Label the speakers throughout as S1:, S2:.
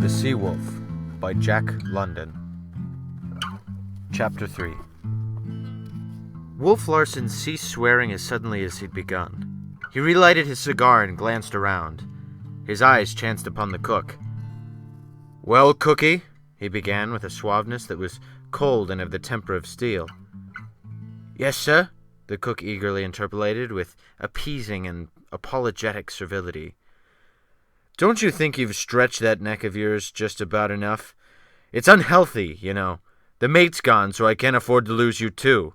S1: The Sea Wolf by Jack London. Chapter 3. Wolf Larsen ceased swearing as suddenly as he'd begun. He relighted his cigar and glanced around. His eyes chanced upon the cook. "Well, Cookie," he began with a suaveness that was cold and of the temper of steel. "Yes, sir," the cook eagerly interpolated with appeasing and apologetic servility. "Don't you think you've stretched that neck of yours just about enough? It's unhealthy, you know. The mate's gone, so I can't afford to lose you too.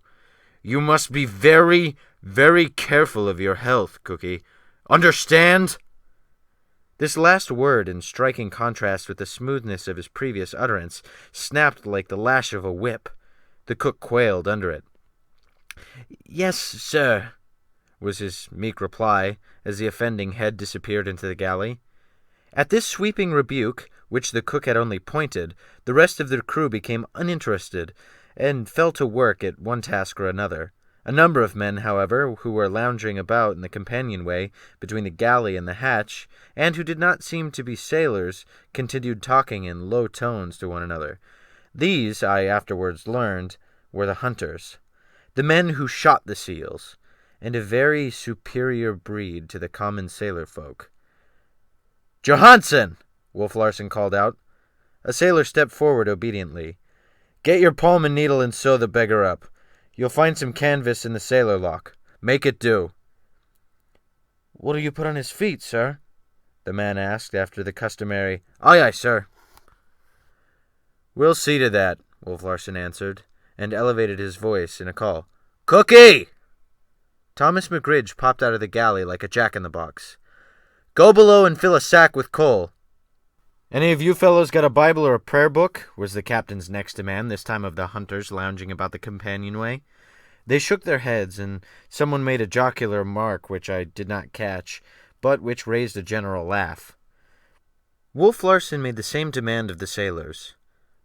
S1: You must be very, very careful of your health, Cookie. Understand?" This last word, in striking contrast with the smoothness of his previous utterance, snapped like the lash of a whip. The cook quailed under it. "Yes, sir," was his meek reply, as the offending head disappeared into the galley. At this sweeping rebuke, which the cook had only pointed, the rest of the crew became uninterested, and fell to work at one task or another. A number of men, however, who were lounging about in the companionway between the galley and the hatch, and who did not seem to be sailors, continued talking in low tones to one another. These, I afterwards learned, were the hunters, the men who shot the seals, and a very superior breed to the common sailor folk. "Johansen!" Wolf Larsen called out. A sailor stepped forward obediently. "Get your palm and needle and sew the beggar up. You'll find some canvas in the sailor lock. Make it do." "What'll you put on his feet, sir?" the man asked after the customary, "Aye, aye, sir." "We'll see to that," Wolf Larsen answered, and elevated his voice in a call. "Cookie!" Thomas McGridge popped out of the galley like a jack-in-the-box. "Go below and fill a sack with coal." "Any of you fellows got a Bible or a prayer book?" was the captain's next demand, this time of the hunters lounging about the companionway. They shook their heads, and someone made a jocular remark which I did not catch, but which raised a general laugh. Wolf Larsen made the same demand of the sailors.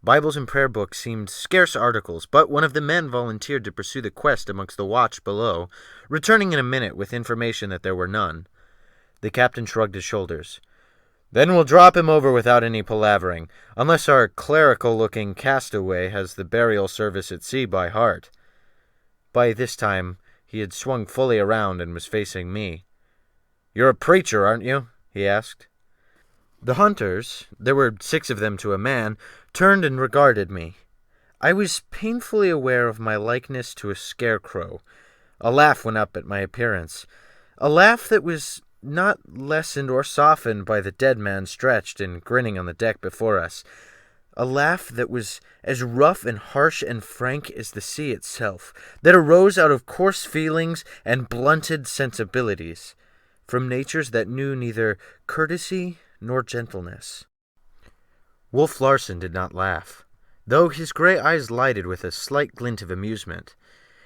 S1: Bibles and prayer books seemed scarce articles, but one of the men volunteered to pursue the quest amongst the watch below, returning in a minute with information that there were none. The captain shrugged his shoulders. "Then we'll drop him over without any palavering, unless our clerical-looking castaway has the burial service at sea by heart." By this time he had swung fully around and was facing me. "You're a preacher, aren't you?" he asked. The hunters, there were 6 of them to a man, turned and regarded me. I was painfully aware of my likeness to a scarecrow. A laugh went up at my appearance, a laugh that was not lessened or softened by the dead man stretched and grinning on the deck before us, a laugh that was as rough and harsh and frank as the sea itself, that arose out of coarse feelings and blunted sensibilities, from natures that knew neither courtesy nor gentleness. Wolf Larsen did not laugh, though his gray eyes lighted with a slight glint of amusement,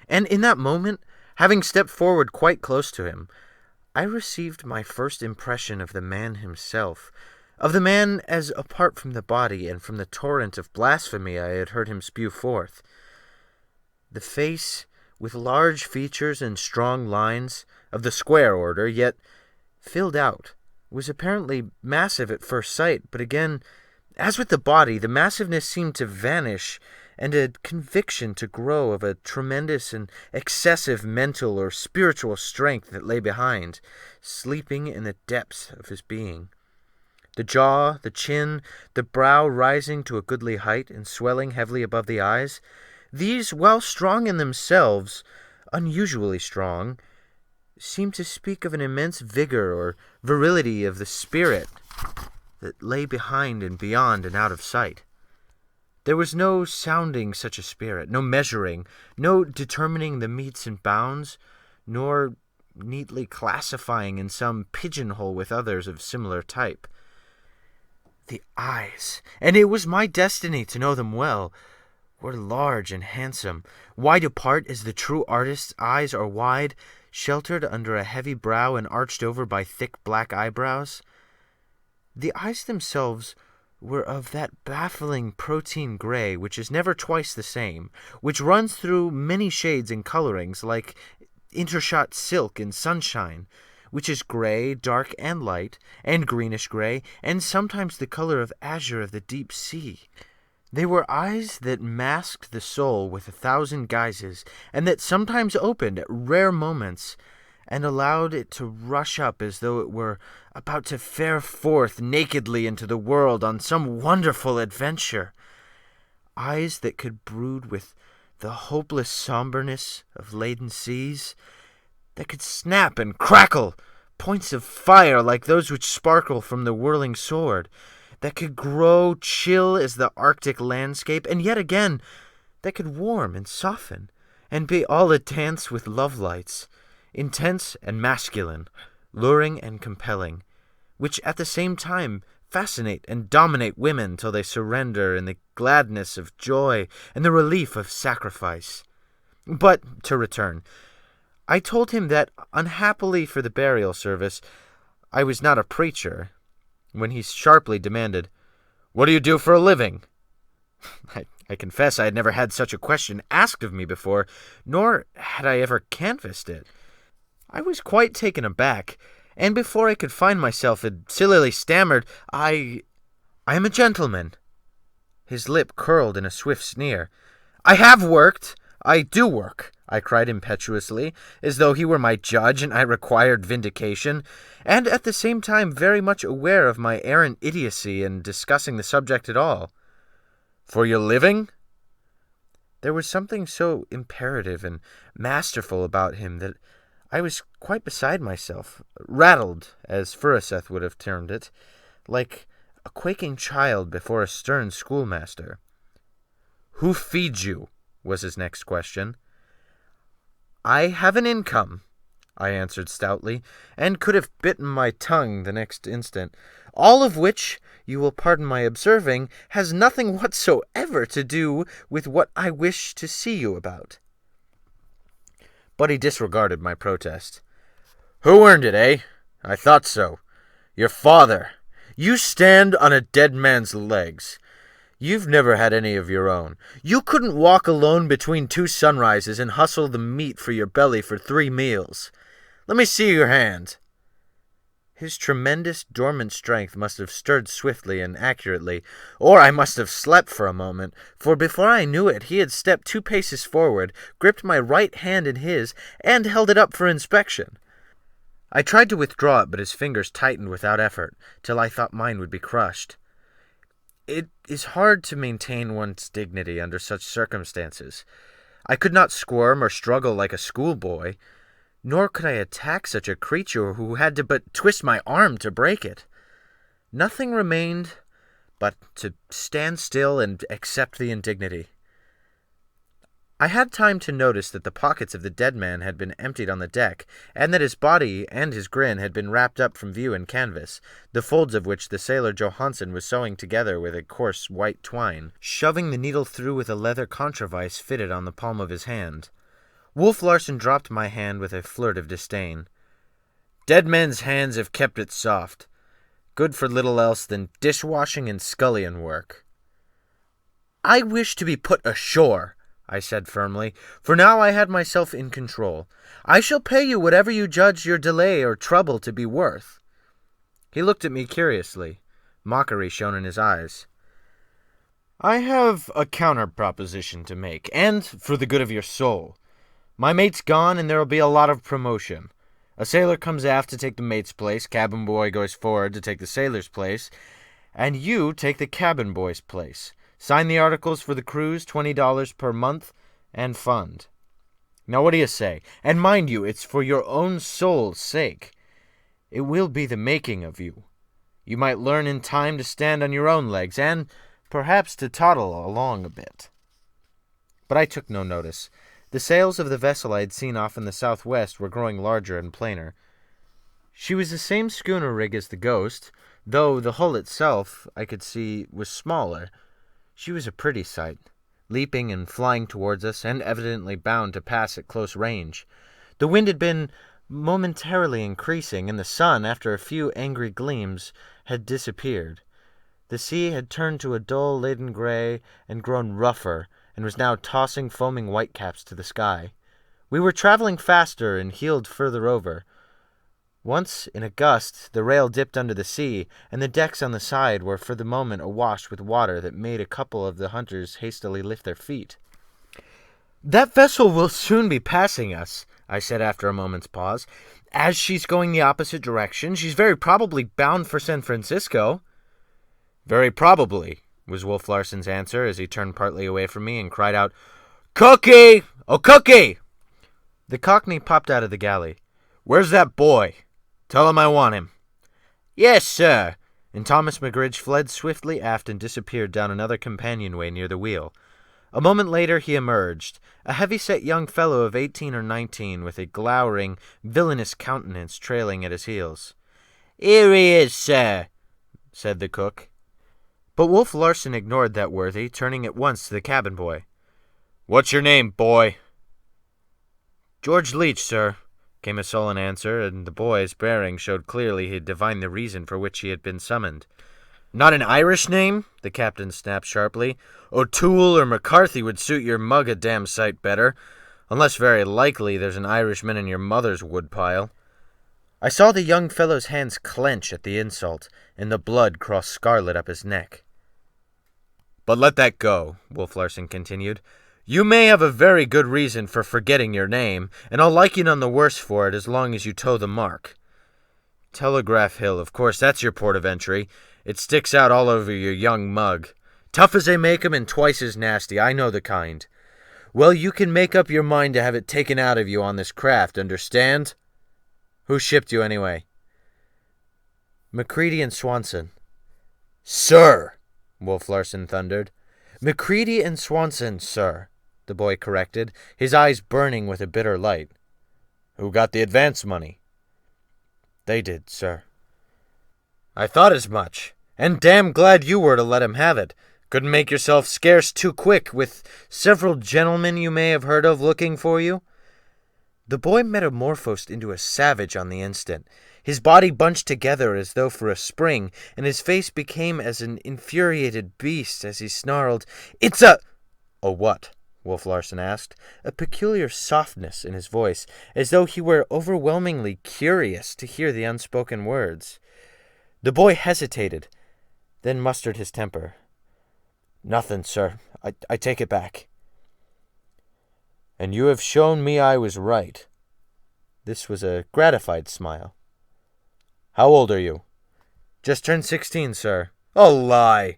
S1: and in that moment, having stepped forward quite close to him, I received my first impression of the man himself, of the man as apart from the body and from the torrent of blasphemy I had heard him spew forth. The face, with large features and strong lines, of the square order, yet filled out, was apparently massive at first sight, but again, as with the body, the massiveness seemed to vanish, and a conviction to grow of a tremendous and excessive mental or spiritual strength that lay behind, sleeping in the depths of his being. The jaw, the chin, the brow rising to a goodly height and swelling heavily above the eyes, these, while strong in themselves, unusually strong, seemed to speak of an immense vigor or virility of the spirit that lay behind and beyond and out of sight. There was no sounding such a spirit, no measuring, no determining the metes and bounds, nor neatly classifying in some pigeonhole with others of similar type. The eyes, and it was my destiny to know them well, were large and handsome, wide apart as the true artist's eyes are wide, sheltered under a heavy brow and arched over by thick black eyebrows. The eyes themselves were of that baffling protein gray which is never twice the same, which runs through many shades and colorings like intershot silk in sunshine, which is gray, dark and light, and greenish-gray, and sometimes the color of azure of the deep sea. They were eyes that masked the soul with 1,000 guises, and that sometimes opened at rare moments, and allowed it to rush up as though it were about to fare forth nakedly into the world on some wonderful adventure. Eyes that could brood with the hopeless somberness of laden seas, that could snap and crackle, points of fire like those which sparkle from the whirling sword, that could grow chill as the Arctic landscape, and yet again, that could warm and soften, and be all a dance with love lights, intense and masculine, luring and compelling, which at the same time fascinate and dominate women till they surrender in the gladness of joy and the relief of sacrifice. But to return, I told him that, unhappily for the burial service, I was not a preacher, when he sharply demanded, "What do you do for a living?" I confess I had never had such a question asked of me before, nor had I ever canvassed it. I was quite taken aback, and before I could find myself had sillily stammered, I am a gentleman." His lip curled in a swift sneer. "I have worked. I do work," I cried impetuously, as though he were my judge and I required vindication, and at the same time very much aware of my errant idiocy in discussing the subject at all. "For your living?" There was something so imperative and masterful about him that I was quite beside myself, rattled, as Furuseth would have termed it, like a quaking child before a stern schoolmaster. "Who feeds you?" was his next question. "I have an income," I answered stoutly, and could have bitten my tongue the next instant, "all of which, you will pardon my observing, has nothing whatsoever to do with what I wish to see you about." But he disregarded my protest. "Who earned it, eh? I thought so. Your father. You stand on a dead man's legs. You've never had any of your own. You couldn't walk alone between 2 sunrises and hustle the meat for your belly for 3 meals. Let me see your hand." His tremendous dormant strength must have stirred swiftly and accurately, or I must have slept for a moment, for before I knew it he had stepped 2 paces forward, gripped my right hand in his, and held it up for inspection. I tried to withdraw it, but his fingers tightened without effort, till I thought mine would be crushed. It is hard to maintain one's dignity under such circumstances. I could not squirm or struggle like a schoolboy, nor could I attack such a creature who had to but twist my arm to break it. Nothing remained but to stand still and accept the indignity. I had time to notice that the pockets of the dead man had been emptied on the deck, and that his body and his grin had been wrapped up from view in canvas, the folds of which the sailor Johansen was sewing together with a coarse white twine, shoving the needle through with a leather contrivance fitted on the palm of his hand. Wolf Larsen dropped my hand with a flirt of disdain. "Dead men's hands have kept it soft. Good for little else than dishwashing and scullion work." "I wish to be put ashore," I said firmly, for now I had myself in control. "I shall pay you whatever you judge your delay or trouble to be worth." He looked at me curiously. Mockery shone in his eyes. "I have a counter-proposition to make, and for the good of your soul. My mate's gone, and there'll be a lot of promotion. A sailor comes aft to take the mate's place, cabin boy goes forward to take the sailor's place, and you take the cabin boy's place. Sign the articles for the cruise, $20 per month, and fund. Now what do you say? And mind you, it's for your own soul's sake. It will be the making of you. You might learn in time to stand on your own legs, and perhaps to toddle along a bit." But I took no notice. The sails of the vessel I had seen off in the southwest were growing larger and plainer. She was the same schooner rig as the Ghost, though the hull itself, I could see, was smaller. She was a pretty sight, leaping and flying towards us, and evidently bound to pass at close range. The wind had been momentarily increasing, and the sun, after a few angry gleams, had disappeared. The sea had turned to a dull leaden gray and grown rougher, and was now tossing foaming whitecaps to the sky. We were traveling faster and heeled further over. Once, in a gust, the rail dipped under the sea, and the decks on the side were for the moment awash with water that made a couple of the hunters hastily lift their feet. "That vessel will soon be passing us," I said after a moment's pause. "As she's going the opposite direction, she's very probably bound for San Francisco." "Very probably," was Wolf Larsen's answer as he turned partly away from me and cried out, "Cookie! Oh, Cookie!" The Cockney popped out of the galley. "Where's that boy? Tell him I want him." "Yes, sir." And Thomas McGridge fled swiftly aft and disappeared down another companionway near the wheel. A moment later he emerged, a heavy-set young fellow of 18 or 19, with a glowering, villainous countenance trailing at his heels. "Here he is, sir," said the cook. But Wolf Larsen ignored that worthy, turning at once to the cabin boy. "What's your name, boy?" "George Leach, sir," came a sullen answer, and the boy's bearing showed clearly he had divined the reason for which he had been summoned. "Not an Irish name?" the captain snapped sharply. "O'Toole or McCarthy would suit your mug a damn sight better, unless very likely there's an Irishman in your mother's woodpile." I saw the young fellow's hands clench at the insult, and the blood cross scarlet up his neck. "But let that go," Wolf Larsen continued. "You may have a very good reason for forgetting your name, and I'll like you none the worse for it as long as you toe the mark. Telegraph Hill, of course, that's your port of entry. It sticks out all over your young mug. Tough as they make 'em and twice as nasty, I know the kind. Well, you can make up your mind to have it taken out of you on this craft, understand? Who shipped you, anyway?" "McCready and Swanson." "Sir!" Wolf Larsen thundered. "McCready and Swanson, sir," the boy corrected, his eyes burning with a bitter light. "Who got the advance money?" "They did, sir." "I thought as much, and damn glad you were to let him have it. Couldn't make yourself scarce too quick, with several gentlemen you may have heard of looking for you." The boy metamorphosed into a savage on the instant. His body bunched together as though for a spring, and his face became as an infuriated beast as he snarled, "It's a—" "A what?" Wolf Larsen asked, a peculiar softness in his voice, as though he were overwhelmingly curious to hear the unspoken words. The boy hesitated, then mustered his temper. "Nothing, sir. I take it back." "And you have shown me I was right." This was a gratified smile. "How old are you?" "Just turned 16, sir." "A lie!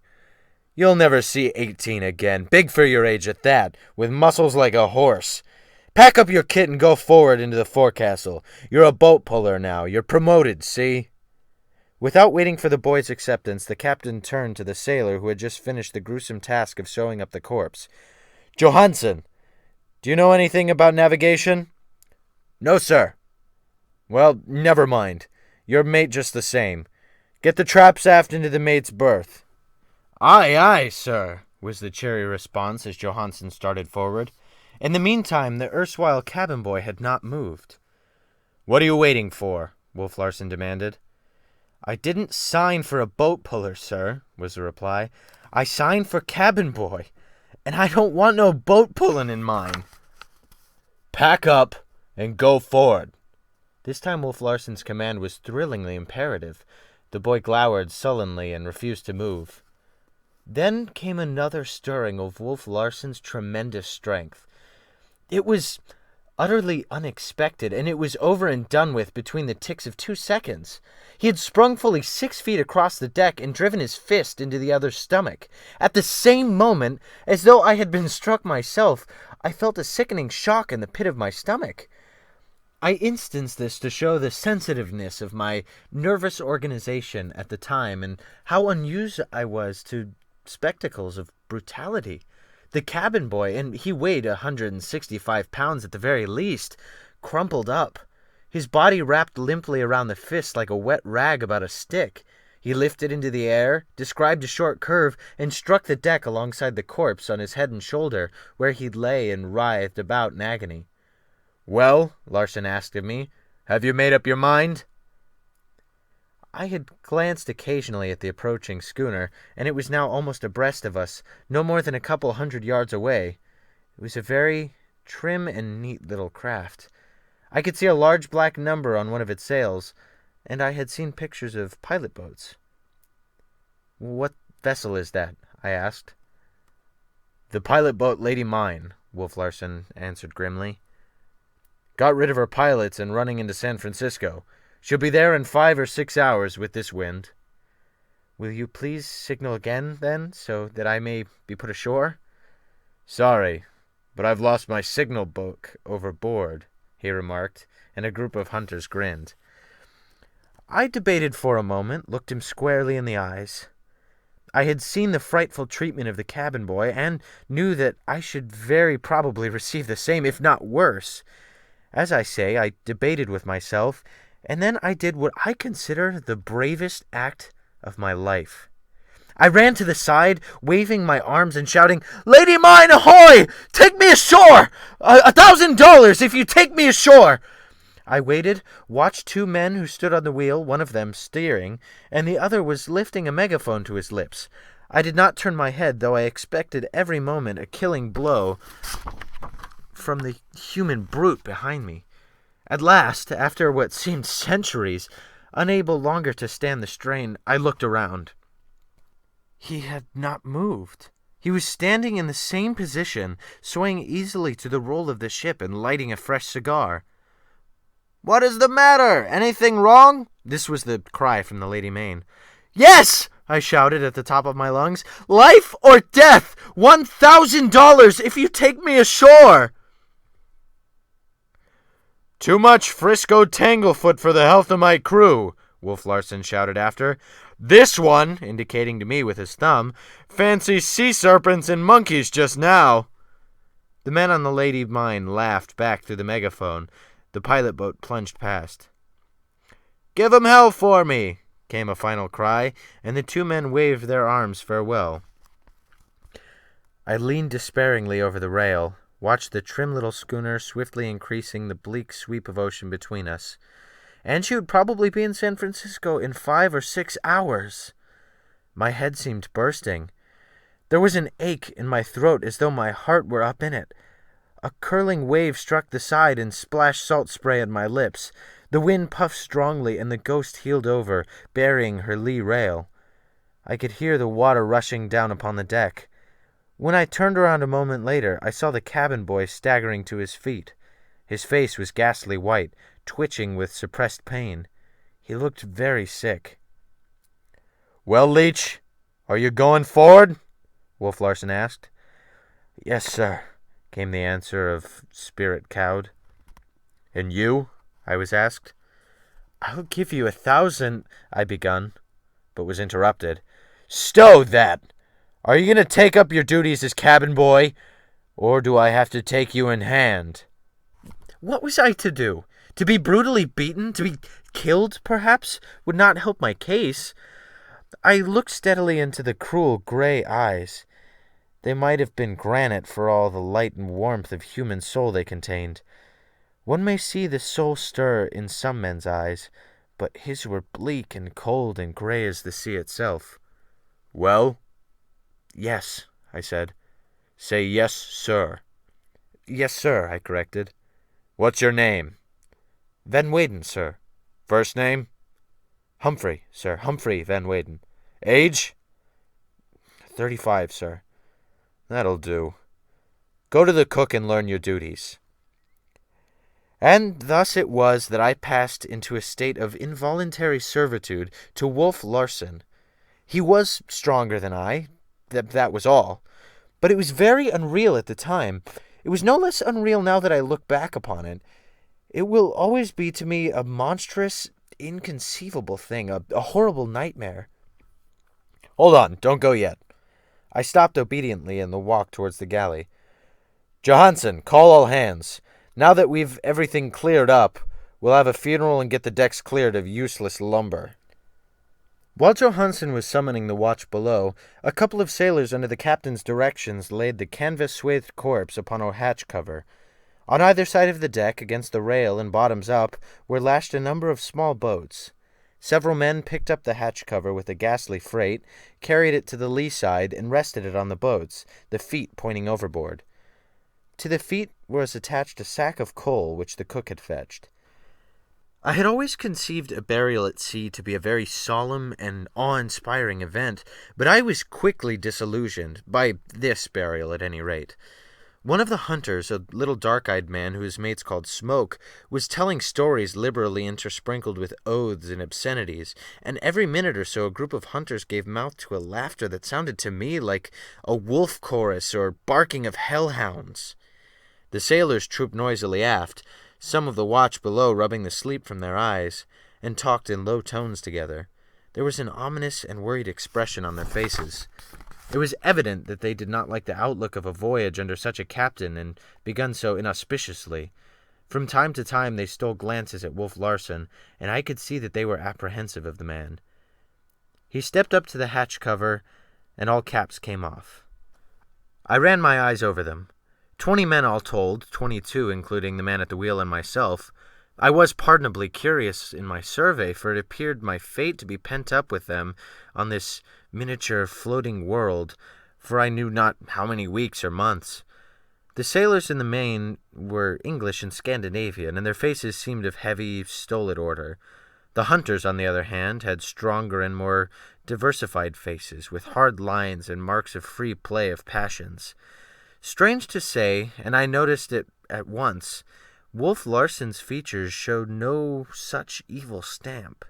S1: You'll never see 18 again. Big for your age at that, with muscles like a horse. Pack up your kit and go forward into the forecastle. You're a boat puller now. You're promoted, see?" Without waiting for the boy's acceptance, the captain turned to the sailor who had just finished the gruesome task of sewing up the corpse. "Johansen, do you know anything about navigation?" "No, sir." "Well, never mind. Your mate just the same. Get the traps aft into the mate's berth." "Aye, aye, sir," was the cheery response as Johansen started forward. In the meantime, the erstwhile cabin boy had not moved. "What are you waiting for?" Wolf Larsen demanded. "I didn't sign for a boat puller, sir," was the reply. "I signed for cabin boy, and I don't want no boat pulling in mine." "Pack up and go forward." This time Wolf Larsen's command was thrillingly imperative. The boy glowered sullenly and refused to move. Then came another stirring of Wolf Larsen's tremendous strength. It was utterly unexpected, and it was over and done with between the ticks of 2 seconds. He had sprung fully 6 feet across the deck and driven his fist into the other's stomach. At the same moment, as though I had been struck myself, I felt a sickening shock in the pit of my stomach. I instance this to show the sensitiveness of my nervous organization at the time and how unused I was to spectacles of brutality. The cabin boy, and he weighed 165 pounds at the very least, crumpled up. His body wrapped limply around the fist like a wet rag about a stick. He lifted into the air, described a short curve, and struck the deck alongside the corpse on his head and shoulder, where he lay and writhed about in agony. "Well," Larsen asked of me, "have you made up your mind?" I had glanced occasionally at the approaching schooner, and it was now almost abreast of us, no more than a couple 100 yards away. It was a very trim and neat little craft. I could see a large black number on one of its sails. and I had seen pictures of pilot boats. "What vessel is that?" I asked. "The pilot boat Lady Mine," Wolf Larsen answered grimly. "Got rid of her pilots and running into San Francisco. She'll be there in 5 or 6 hours with this wind." "Will you please signal again, then, so that I may be put ashore?" "Sorry, but I've lost my signal book overboard," he remarked, and a group of hunters grinned. I debated for a moment, looked him squarely in the eyes. I had seen the frightful treatment of the cabin boy, and knew that I should very probably receive the same, if not worse. As I say, I debated with myself, and then I did what I consider the bravest act of my life. I ran to the side, waving my arms and shouting, "Lady Mine, ahoy! Take me ashore! $1,000 if you take me ashore!" I waited, watched 2 men who stood on the wheel, one of them steering, and the other was lifting a megaphone to his lips. I did not turn my head, though I expected every moment a killing blow from the human brute behind me. At last, after what seemed centuries, unable longer to stand the strain, I looked around. He had not moved. He was standing in the same position, swaying easily to the roll of the ship and lighting a fresh cigar. "What is the matter? Anything wrong?" This was the cry from the Lady Mine. "Yes!" I shouted at the top of my lungs. "Life or death! $1,000 if you take me ashore!" "Too much Frisco Tanglefoot for the health of my crew," Wolf Larsen shouted after. "This one," indicating to me with his thumb, "fancies sea serpents and monkeys just now." The men on the Lady Mine laughed back through the megaphone. The pilot boat plunged past. "Give 'em hell for me," came a final cry, and the 2 men waved their arms farewell. I leaned despairingly over the rail, watched the trim little schooner swiftly increasing the bleak sweep of ocean between us, and she would probably be in San Francisco in 5 or 6 hours. My head seemed bursting. There was an ache in my throat as though my heart were up in it. A curling wave struck the side and splashed salt spray on my lips. The wind puffed strongly, and the Ghost heeled over, burying her lee rail. I could hear the water rushing down upon the deck. When I turned around a moment later, I saw the cabin boy staggering to his feet. His face was ghastly white, twitching with suppressed pain. He looked very sick. "Well, Leech, are you going forward?" Wolf Larsen asked. "Yes, sir," came the answer of spirit cowed. "And you?" I was asked. "I'll give you 1,000, I begun, but was interrupted. "Stow that! Are you going to take up your duties as cabin boy, or do I have to take you in hand?" What was I to do? To be brutally beaten, to be killed, perhaps, would not help my case. I looked steadily into the cruel gray eyes. They might have been granite for all the light and warmth of human soul they contained. One may see the soul stir in some men's eyes, but his were bleak and cold and gray as the sea itself. "Well?" "Yes," I said. "Say yes, sir." "Yes, sir," I corrected. "What's your name?" "Van Weyden, sir." "First name?" "Humphrey, sir. Humphrey Van Weyden." "Age?" 35, sir." "That'll do. Go to the cook and learn your duties." And thus it was that I passed into a state of involuntary servitude to Wolf Larsen. He was stronger than I, that was all. But it was very unreal at the time. It was no less unreal now that I look back upon it. It will always be to me a monstrous, inconceivable thing, a horrible nightmare. "Hold on, don't go yet." I stopped obediently in the walk towards the galley. "Johansen, call all hands. Now that we've everything cleared up, we'll have a funeral and get the decks cleared of useless lumber." While Johansen was summoning the watch below, a couple of sailors under the captain's directions laid the canvas-swathed corpse upon a hatch cover. On either side of the deck, against the rail and bottoms up, were lashed a number of small boats. Several men picked up the hatch cover with the ghastly freight, carried it to the lee side, and rested it on the boats, the feet pointing overboard. To the feet was attached a sack of coal which the cook had fetched. I had always conceived a burial at sea to be a very solemn and awe-inspiring event, but I was quickly disillusioned, by this burial at any rate. One of the hunters, a little dark-eyed man who his mates called Smoke, was telling stories liberally intersprinkled with oaths and obscenities, and every minute or so a group of hunters gave mouth to a laughter that sounded to me like a wolf chorus or barking of hellhounds. The sailors trooped noisily aft, some of the watch below rubbing the sleep from their eyes, and talked in low tones together. There was an ominous and worried expression on their faces. It was evident that they did not like the outlook of a voyage under such a captain and begun so inauspiciously. From time to time they stole glances at Wolf Larsen, and I could see that they were apprehensive of the man. He stepped up to the hatch cover, and all caps came off. I ran my eyes over them. 20 men all told, 22 including the man at the wheel and myself. I was pardonably curious in my survey, for it appeared my fate to be pent up with them on this miniature floating world, for I knew not how many weeks or months. The sailors in the main were English and Scandinavian, and their faces seemed of heavy, stolid order. The hunters, on the other hand, had stronger and more diversified faces, with hard lines and marks of free play of passions. Strange to say, and I noticed it at once, Wolf Larsen's features showed no such evil stamp.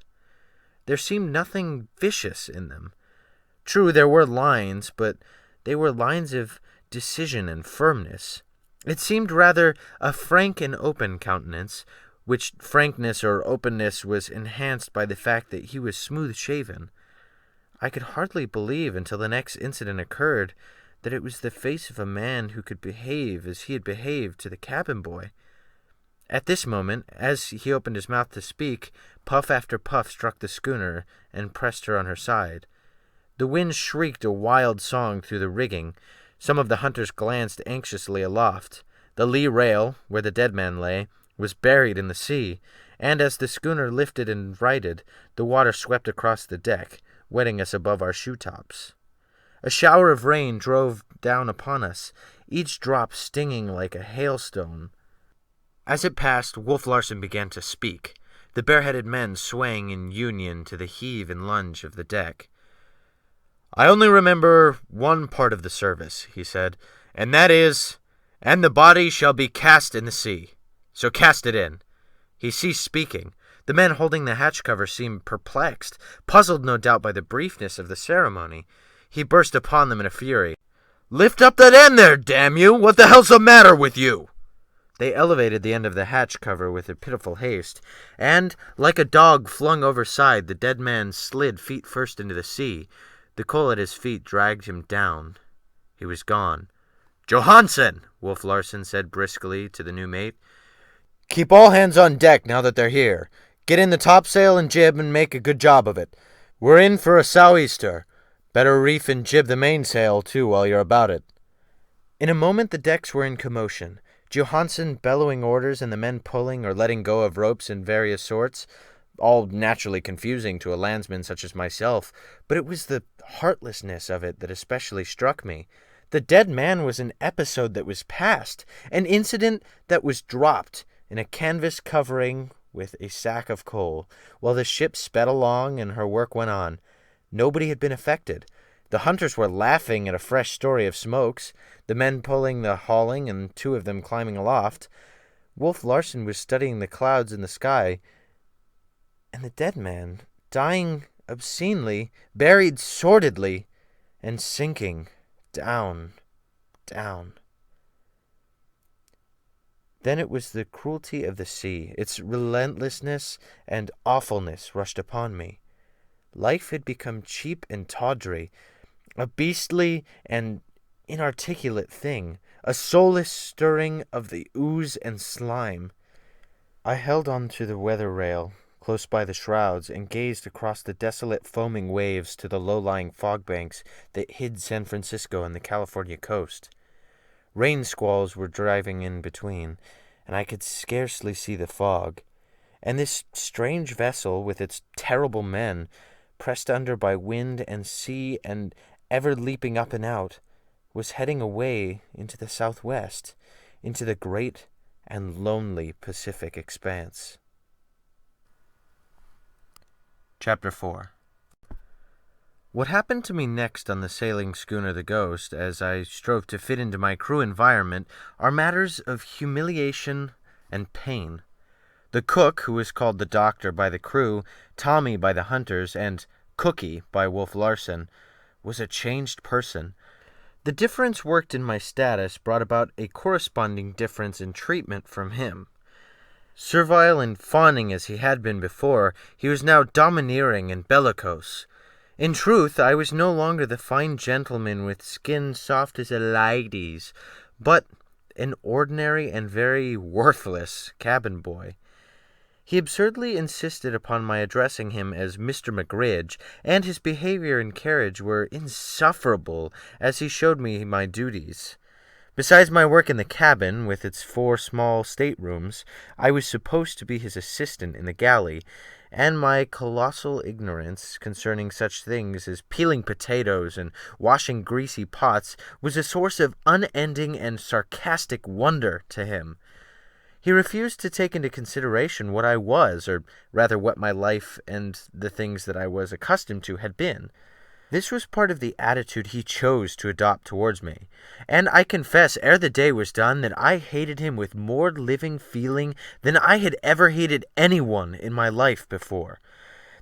S1: There seemed nothing vicious in them. True, there were lines, but they were lines of decision and firmness. It seemed rather a frank and open countenance, which frankness or openness was enhanced by the fact that he was smooth-shaven. I could hardly believe, until the next incident occurred, that it was the face of a man who could behave as he had behaved to the cabin boy. At this moment, as he opened his mouth to speak, puff after puff struck the schooner and pressed her on her side. The wind shrieked a wild song through the rigging. Some of the hunters glanced anxiously aloft. The lee rail, where the dead man lay, was buried in the sea, and as the schooner lifted and righted, the water swept across the deck, wetting us above our shoe-tops. A shower of rain drove down upon us, each drop stinging like a hailstone. As it passed, Wolf Larsen began to speak, the bareheaded men swaying in union to the heave and lunge of the deck. "I only remember one part of the service," he said, "and that is, 'And the body shall be cast in the sea.' So cast it in." He ceased speaking. The men holding the hatch cover seemed perplexed, puzzled no doubt by the briefness of the ceremony. He burst upon them in a fury. "Lift up that end there, damn you! What the hell's the matter with you?" They elevated the end of the hatch cover with a pitiful haste, and, like a dog flung overside, the dead man slid feet first into the sea. The coal at his feet dragged him down. He was gone. "Johansen," Wolf Larsen said briskly to the new mate, "keep all hands on deck now that they're here. Get in the topsail and jib and make a good job of it. We're in for a sou'easter. Better reef and jib the mainsail, too, while you're about it." In a moment the decks were in commotion, Johansen bellowing orders and the men pulling or letting go of ropes in various sorts, all naturally confusing to a landsman such as myself, but it was the heartlessness of it that especially struck me. The dead man was an episode that was past, an incident that was dropped in a canvas covering with a sack of coal, while the ship sped along and her work went on. Nobody had been affected. The hunters were laughing at a fresh story of Smoke's, the men pulling the hauling and 2 of them climbing aloft. Wolf Larsen was studying the clouds in the sky, and the dead man, dying obscenely, buried sordidly, and sinking down, down. Then it was the cruelty of the sea, its relentlessness and awfulness rushed upon me. Life had become cheap and tawdry, a beastly and inarticulate thing, a soulless stirring of the ooze and slime. I held on to the weather rail, close by the shrouds, and gazed across the desolate foaming waves to the low-lying fog banks that hid San Francisco and the California coast. Rain squalls were driving in between, and I could scarcely see the fog. And this strange vessel, with its terrible men, pressed under by wind and sea and ever leaping up and out, was heading away into the southwest, into the great and lonely Pacific expanse. Chapter 4. What happened to me next on the sailing schooner The Ghost, as I strove to fit into my crew environment, are matters of humiliation and pain. The cook, who was called the Doctor by the crew, Tommy by the hunters, and Cookie by Wolf Larsen, was a changed person. The difference worked in my status brought about a corresponding difference in treatment from him. Servile and fawning as he had been before, he was now domineering and bellicose. In truth, I was no longer the fine gentleman with skin soft as a lady's, but an ordinary and very worthless cabin boy. He absurdly insisted upon my addressing him as Mr. McGridge, and his behavior and carriage were insufferable as he showed me my duties. Besides my work in the cabin, with its 4 small staterooms, I was supposed to be his assistant in the galley, and my colossal ignorance concerning such things as peeling potatoes and washing greasy pots was a source of unending and sarcastic wonder to him. He refused to take into consideration what I was, or rather what my life and the things that I was accustomed to had been. This was part of the attitude he chose to adopt towards me, and I confess ere the day was done that I hated him with more living feeling than I had ever hated anyone in my life before.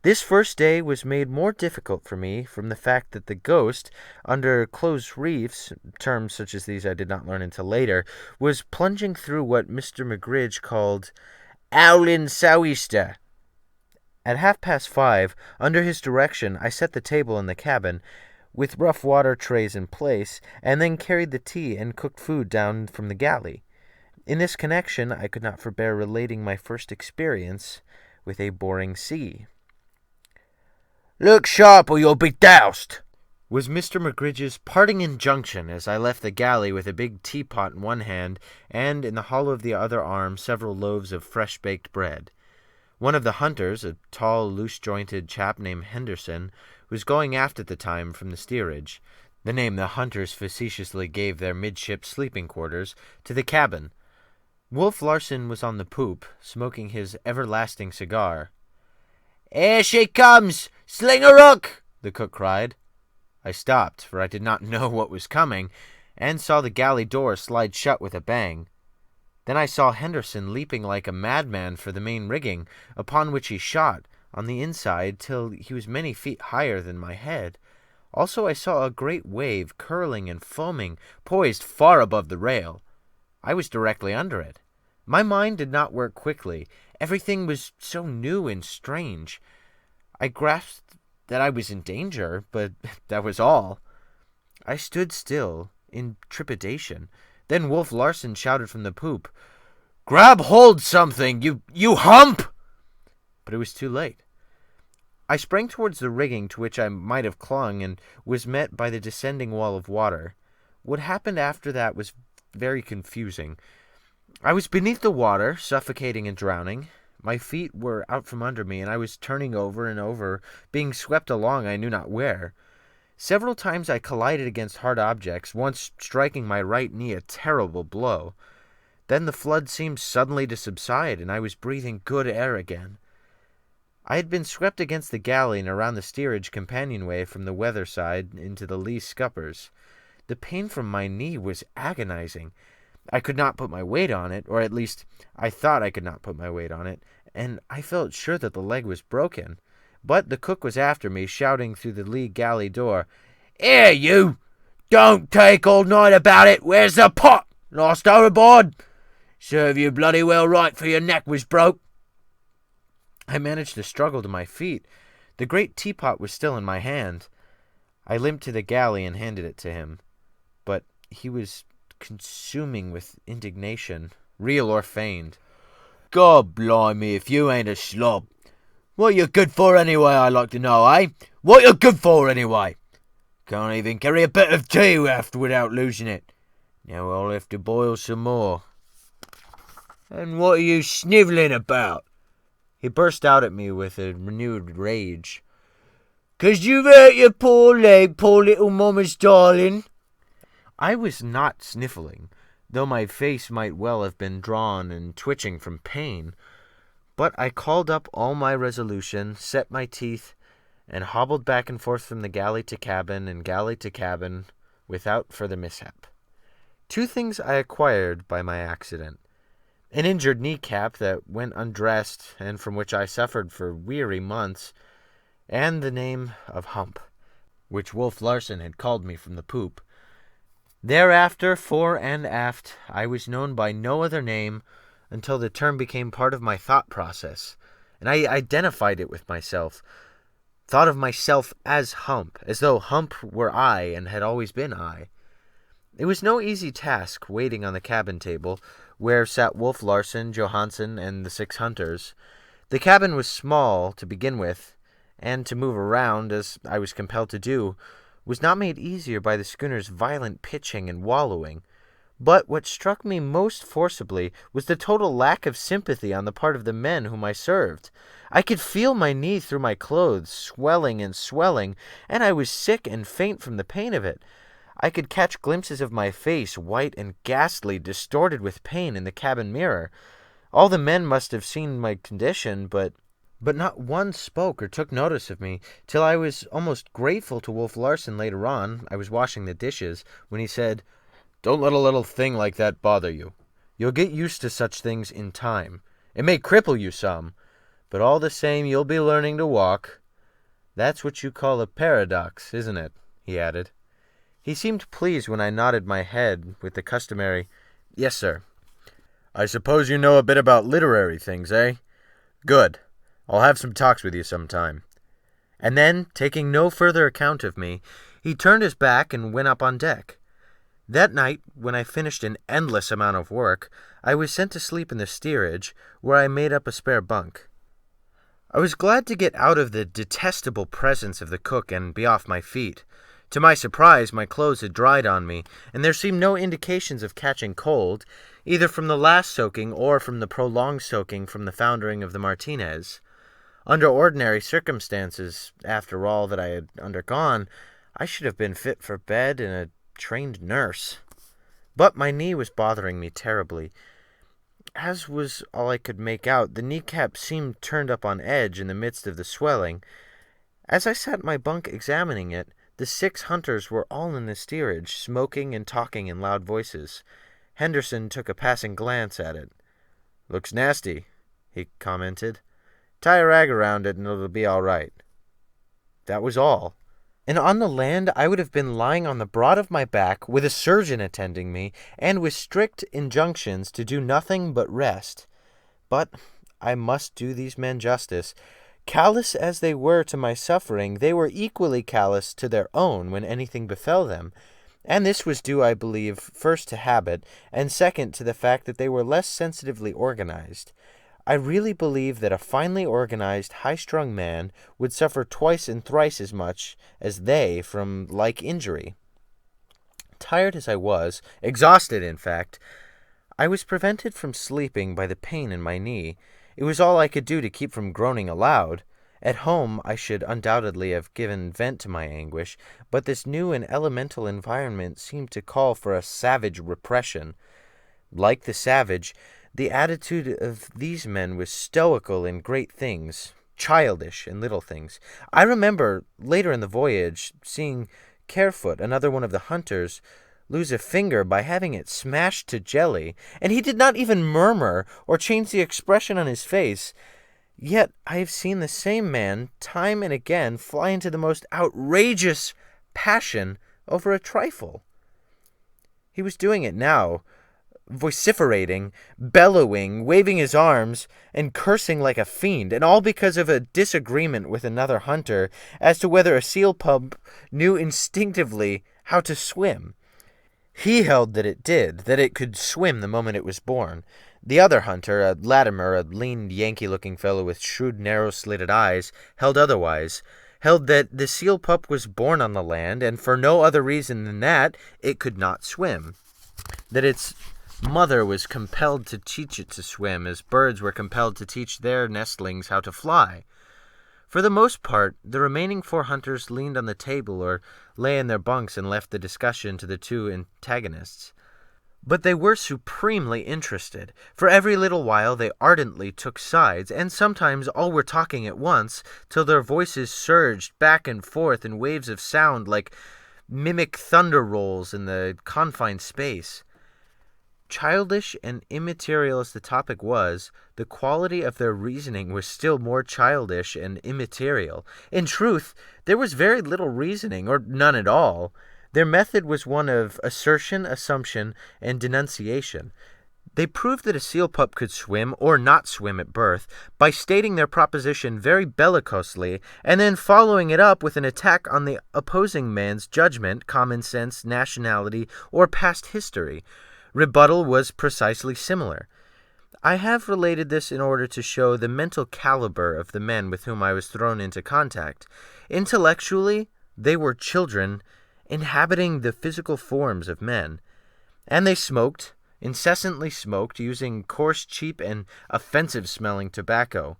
S1: This first day was made more difficult for me from the fact that the Ghost, under close reefs, terms such as these I did not learn until later, was plunging through what Mr. McGridge called "owlin' sou'easter." At 5:30, under his direction, I set the table in the cabin, with rough water trays in place, and then carried the tea and cooked food down from the galley. In this connection, I could not forbear relating my first experience with a boring sea. "Look sharp or you'll be doused," was Mr. McGridge's parting injunction as I left the galley with a big teapot in one hand and in the hollow of the other arm several loaves of fresh-baked bread. One of the hunters, a tall, loose-jointed chap named Henderson, was going aft at the time from the steerage, the name the hunters facetiously gave their midship sleeping quarters, to the cabin. Wolf Larsen was on the poop, smoking his everlasting cigar. "Here she comes! Sling a hook!" the cook cried. I stopped, for I did not know what was coming, and saw the galley door slide shut with a bang. Then I saw Henderson leaping like a madman for the main rigging, upon which he shot, on the inside, till he was many feet higher than my head. Also I saw a great wave, curling and foaming, poised far above the rail. I was directly under it. My mind did not work quickly. Everything was so new and strange. I grasped that I was in danger, but that was all. I stood still, in trepidation. Then Wolf Larsen shouted from the poop, "Grab hold something, you hump!" But it was too late. I sprang towards the rigging to which I might have clung, and was met by the descending wall of water. What happened after that was very confusing. I was beneath the water, suffocating and drowning. My feet were out from under me, and I was turning over and over, being swept along I knew not where. Several times I collided against hard objects, once striking my right knee a terrible blow. Then the flood seemed suddenly to subside, and I was breathing good air again. I had been swept against the galley and around the steerage companionway from the weather side into the lee scuppers. The pain from my knee was agonizing. I could not put my weight on it, or at least I thought I could not put my weight on it, and I felt sure that the leg was broken. But the cook was after me, shouting through the lee galley door, "Here, you! Don't take all night about it! Where's the pot? Lost overboard? Serve you bloody well right, for your neck was broke." I managed to struggle to my feet. The great teapot was still in my hand. I limped to the galley and handed it to him. But he was consuming with indignation, real or feigned. "God blimey, if you ain't a slob! What you good for anyway, I'd like to know, eh? What you good for anyway? Can't even carry a bit of tea without losing it. Now I'll have to boil some more." "And what are you snivelling about?" He burst out at me with a renewed rage. "'Cause you've hurt your poor leg, poor little mama's darling." I was not sniffling, though my face might well have been drawn and twitching from pain. But I called up all my resolution, set my teeth, and hobbled back and forth from the galley to cabin and galley to cabin without further mishap. 2 things I acquired by my accident: an injured kneecap that went undressed and from which I suffered for weary months, and the name of Hump, which Wolf Larsen had called me from the poop. Thereafter, fore and aft, I was known by no other name until the term became part of my thought process, and I identified it with myself, thought of myself as Hump, as though Hump were I and had always been I. It was no easy task waiting on the cabin table, where sat Wolf Larsen, Johansen, and the 6 hunters. The cabin was small to begin with, and to move around, as I was compelled to do, was not made easier by the schooner's violent pitching and wallowing. But what struck me most forcibly was the total lack of sympathy on the part of the men whom I served. I could feel my knee through my clothes, swelling and swelling, and I was sick and faint from the pain of it. I could catch glimpses of my face, white and ghastly, distorted with pain, in the cabin mirror. All the men must have seen my condition, but not one spoke or took notice of me, till I was almost grateful to Wolf Larsen later on. I was washing the dishes, when he said, "Don't let a little thing like that bother you. You'll get used to such things in time. It may cripple you some, but all the same you'll be learning to walk. That's what you call a paradox, isn't it?" he added. He seemed pleased when I nodded my head with the customary, "Yes, sir." "I suppose you know a bit about literary things, eh? Good. I'll have some talks with you sometime." And then, taking no further account of me, he turned his back and went up on deck. That night, when I finished an endless amount of work, I was sent to sleep in the steerage, where I made up a spare bunk. I was glad to get out of the detestable presence of the cook and be off my feet. To my surprise, my clothes had dried on me, and there seemed no indications of catching cold, either from the last soaking or from the prolonged soaking from the foundering of the Martinez. Under ordinary circumstances, after all that I had undergone, I should have been fit for bed and a trained nurse. But my knee was bothering me terribly. As was all I could make out, the kneecap seemed turned up on edge in the midst of the swelling. As I sat in my bunk examining it, the 6 hunters were all in the steerage, smoking and talking in loud voices. Henderson took a passing glance at it. "Looks nasty," he commented. "Tie a rag around it and it'll be all right." That was all. And on the land I would have been lying on the broad of my back, with a surgeon attending me, and with strict injunctions to do nothing but rest. But I must do these men justice. Callous as they were to my suffering, they were equally callous to their own when anything befell them, and this was due, I believe, first to habit, and second to the fact that they were less sensitively organized. I really believe that a finely organized, high-strung man would suffer twice and thrice as much as they from like injury. Tired as I was, exhausted in fact, I was prevented from sleeping by the pain in my knee. It was all I could do to keep from groaning aloud. At home I should undoubtedly have given vent to my anguish, but this new and elemental environment seemed to call for a savage repression. Like the savage, the attitude of these men was stoical in great things, childish in little things. I remember, later in the voyage, seeing Carefoot, another one of the hunters, lose a finger by having it smashed to jelly, and he did not even murmur or change the expression on his face. Yet I have seen the same man time and again fly into the most outrageous passion over a trifle. He was doing it now, vociferating, bellowing, waving his arms, and cursing like a fiend, and all because of a disagreement with another hunter as to whether a seal pup knew instinctively how to swim. He held that it did, that it could swim the moment it was born. The other hunter, a Latimer, a lean, Yankee-looking fellow with shrewd, narrow-slitted eyes, held otherwise, held that the seal pup was born on the land, and for no other reason than that it could not swim. That its mother was compelled to teach it to swim, as birds were compelled to teach their nestlings how to fly. For the most part, the remaining 4 hunters leaned on the table or lay in their bunks and left the discussion to the 2 antagonists. But they were supremely interested. For every little while they ardently took sides, and sometimes all were talking at once, till their voices surged back and forth in waves of sound like mimic thunder rolls in the confined space. Childish and immaterial as the topic was, the quality of their reasoning was still more childish and immaterial. In truth, there was very little reasoning, or none at all. Their method was one of assertion, assumption, and denunciation. They proved that a seal pup could swim or not swim at birth by stating their proposition very bellicosely and then following it up with an attack on the opposing man's judgment, common sense, nationality, or past history. Rebuttal was precisely similar. I have related this in order to show the mental caliber of the men with whom I was thrown into contact. Intellectually, they were children inhabiting the physical forms of men. And they smoked, incessantly smoked, using coarse, cheap, and offensive-smelling tobacco.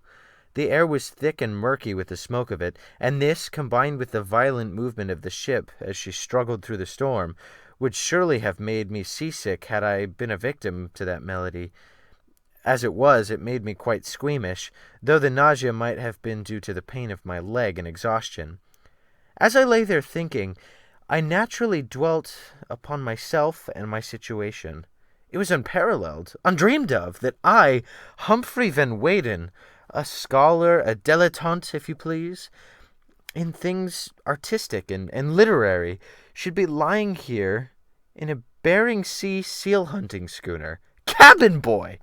S1: The air was thick and murky with the smoke of it, and this, combined with the violent movement of the ship as she struggled through the storm, would surely have made me seasick had I been a victim to that melody. As it was, it made me quite squeamish, though the nausea might have been due to the pain of my leg and exhaustion. As I lay there thinking, I naturally dwelt upon myself and my situation. It was unparalleled, undreamed of, that I, Humphrey Van Weyden, a scholar, a dilettante, if you please, in things artistic and literary, should be lying here in a Bering Sea seal-hunting schooner. Cabin boy!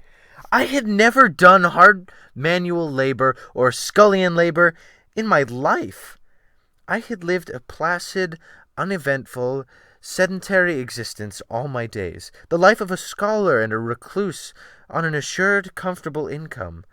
S1: I had never done hard manual labor or scullion labor in my life. I had lived a placid, uneventful, sedentary existence all my days, the life of a scholar and a recluse on an assured, comfortable income.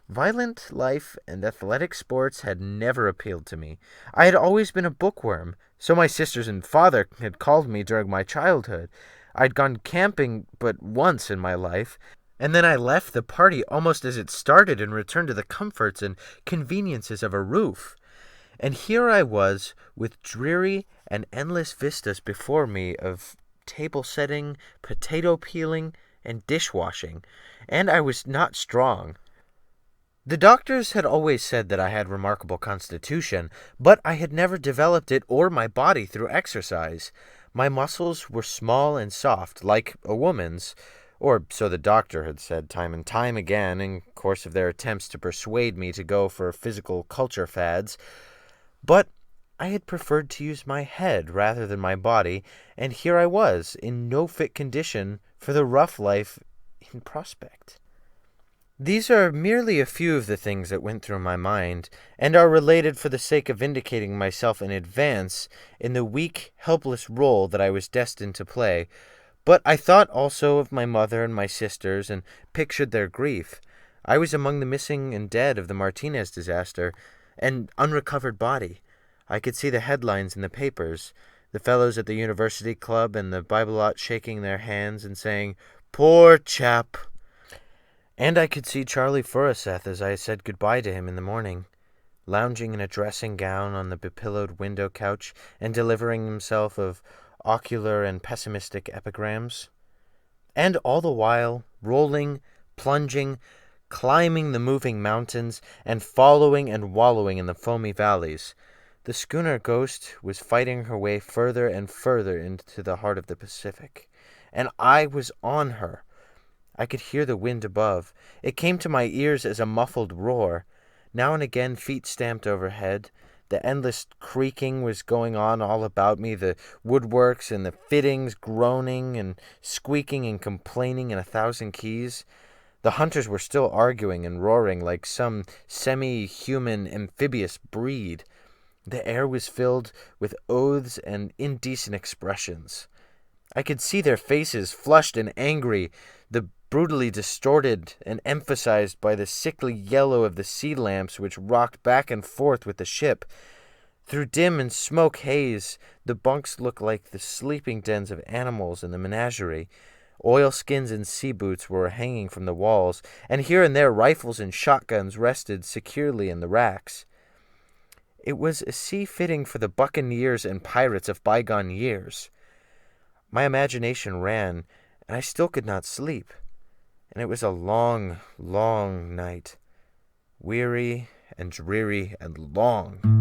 S1: Violent life and athletic sports had never appealed to me. I had always been a bookworm, so my sisters and father had called me during my childhood. I'd gone camping but once in my life, and then I left the party almost as it started and returned to the comforts and conveniences of a roof. And here I was, with dreary and endless vistas before me of table-setting, potato-peeling, and dishwashing, and I was not strong. The doctors had always said that I had remarkable constitution, but I had never developed it or my body through exercise. My muscles were small and soft, like a woman's, or so the doctor had said time and time again in course of their attempts to persuade me to go for physical culture fads. But I had preferred to use my head rather than my body, and here I was, in no fit condition for the rough life in prospect. These are merely a few of the things that went through my mind, and are related for the sake of vindicating myself in advance in the weak, helpless role that I was destined to play. But I thought also of my mother and my sisters, and pictured their grief. I was among the missing and dead of the Martinez disaster, an unrecovered body. I could see the headlines in the papers, the fellows at the University Club and the Bibelot shaking their hands and saying, "Poor chap!" And I could see Charlie Furuseth as I said goodbye to him in the morning, lounging in a dressing gown on the bepillowed window couch and delivering himself of ocular and pessimistic epigrams. And all the while, rolling, plunging, climbing the moving mountains, and following and wallowing in the foamy valleys, the schooner Ghost was fighting her way further and further into the heart of the Pacific. And I was on her. I could hear the wind above. It came to my ears as a muffled roar. Now and again feet stamped overhead. The endless creaking was going on all about me, the woodworks and the fittings groaning and squeaking and complaining in 1,000 keys. The hunters were still arguing and roaring like some semi-human amphibious breed. The air was filled with oaths and indecent expressions. I could see their faces, flushed and angry, the brutally distorted and emphasized by the sickly yellow of the sea lamps which rocked back and forth with the ship. Through dim and smoke haze, the bunks looked like the sleeping dens of animals in the menagerie. Oilskins and sea boots were hanging from the walls, and here and there rifles and shotguns rested securely in the racks. It was a sea fitting for the buccaneers and pirates of bygone years. My imagination ran, and I still could not sleep, and it was a long, long night, weary and dreary and long.